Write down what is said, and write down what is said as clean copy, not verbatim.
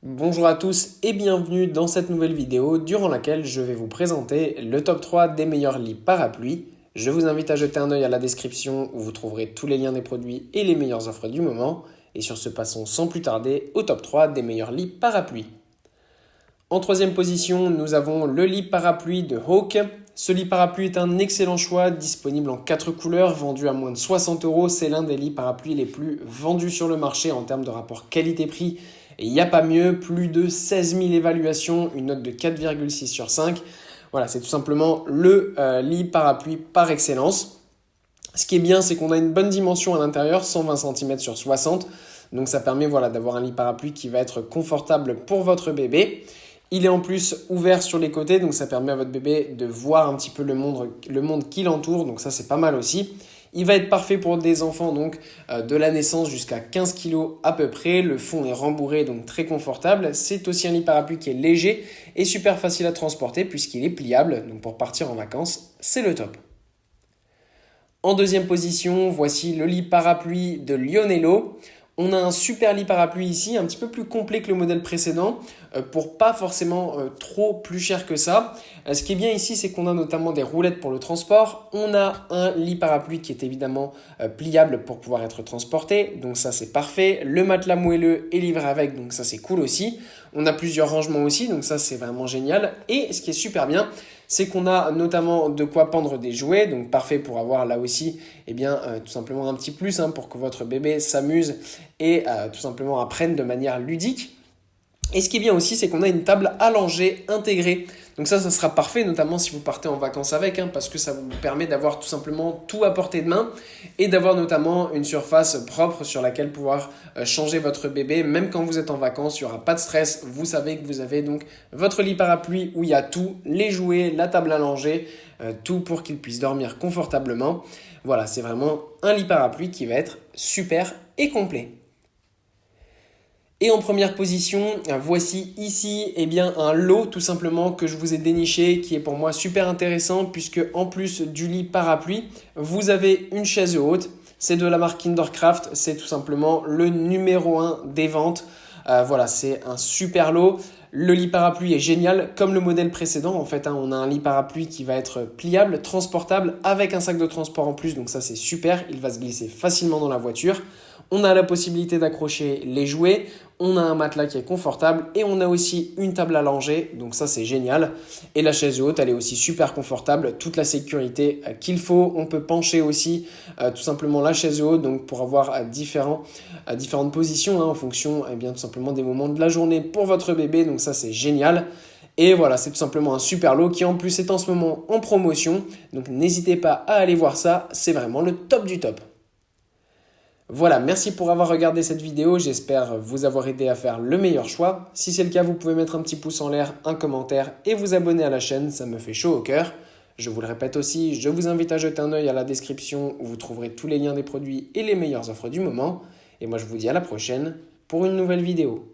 Bonjour à tous et bienvenue dans cette nouvelle vidéo durant laquelle je vais vous présenter le top 3 des meilleurs lits parapluies. Je vous invite à jeter un œil à la description où vous trouverez tous les liens des produits et les meilleures offres du moment. Et sur ce, passons sans plus tarder au top 3 des meilleurs lits parapluies. En troisième position, nous avons le lit parapluie de Hawk. Ce lit parapluie est un excellent choix, disponible en 4 couleurs, vendu à moins de 60 euros. C'est l'un des lits parapluies les plus vendus sur le marché en termes de rapport qualité-prix. Et il n'y a pas mieux, plus de 16 000 évaluations, une note de 4,6 sur 5. Voilà, c'est tout simplement le lit parapluie par excellence. Ce qui est bien, c'est qu'on a une bonne dimension à l'intérieur, 120 cm sur 60. Donc ça permet d'avoir un lit parapluie qui va être confortable pour votre bébé. Il est en plus ouvert sur les côtés, donc ça permet à votre bébé de voir un petit peu le monde qui l'entoure. Donc ça, c'est pas mal aussi. Il va être parfait pour des enfants donc de la naissance jusqu'à 15 kg à peu près. Le fond est rembourré, donc très confortable. C'est aussi un lit parapluie qui est léger et super facile à transporter puisqu'il est pliable. Donc pour partir en vacances, c'est le top. En deuxième position, voici le lit parapluie de Lionello. On a un super lit parapluie ici, un petit peu plus complet que le modèle précédent, pour pas forcément trop plus cher que ça. Ce qui est bien ici, c'est qu'on a notamment des roulettes pour le transport. On a un lit parapluie qui est évidemment pliable pour pouvoir être transporté, donc ça c'est parfait. Le matelas moelleux est livré avec, donc ça c'est cool aussi. On a plusieurs rangements aussi, donc ça c'est vraiment génial. Et ce qui est super bien, c'est qu'on a notamment de quoi pendre des jouets, donc parfait pour avoir là aussi tout simplement un petit plus pour que votre bébé s'amuse et tout simplement apprenne de manière ludique. Et ce qui est bien aussi, c'est qu'on a une table allongée intégrée. Donc ça sera parfait, notamment si vous partez en vacances avec, parce que ça vous permet d'avoir tout simplement tout à portée de main et d'avoir notamment une surface propre sur laquelle pouvoir changer votre bébé. Même quand vous êtes en vacances, il n'y aura pas de stress. Vous savez que vous avez donc votre lit parapluie où il y a tout, les jouets, la table allongée, tout pour qu'il puisse dormir confortablement. Voilà, c'est vraiment un lit parapluie qui va être super et complet. Et en première position, voici ici un lot tout simplement que je vous ai déniché qui est pour moi super intéressant puisque en plus du lit parapluie, vous avez une chaise haute. C'est de la marque Kindercraft, c'est tout simplement le numéro 1 des ventes. Voilà, c'est un super lot. Le lit parapluie est génial, comme le modèle précédent. En fait, on a un lit parapluie qui va être pliable, transportable, avec un sac de transport en plus. Donc ça, c'est super. Il va se glisser facilement dans la voiture. On a la possibilité d'accrocher les jouets, on a un matelas qui est confortable et on a aussi une table allongée, donc ça c'est génial. Et la chaise haute, elle est aussi super confortable, toute la sécurité qu'il faut. On peut pencher aussi tout simplement la chaise haute donc pour avoir différentes positions en fonction tout simplement des moments de la journée pour votre bébé, donc ça c'est génial. Et voilà, c'est tout simplement un super lot qui en plus est en ce moment en promotion, donc n'hésitez pas à aller voir ça, c'est vraiment le top du top. Voilà, merci pour avoir regardé cette vidéo, j'espère vous avoir aidé à faire le meilleur choix. Si c'est le cas, vous pouvez mettre un petit pouce en l'air, un commentaire et vous abonner à la chaîne, ça me fait chaud au cœur. Je vous le répète aussi, je vous invite à jeter un œil à la description où vous trouverez tous les liens des produits et les meilleures offres du moment. Et moi je vous dis à la prochaine pour une nouvelle vidéo.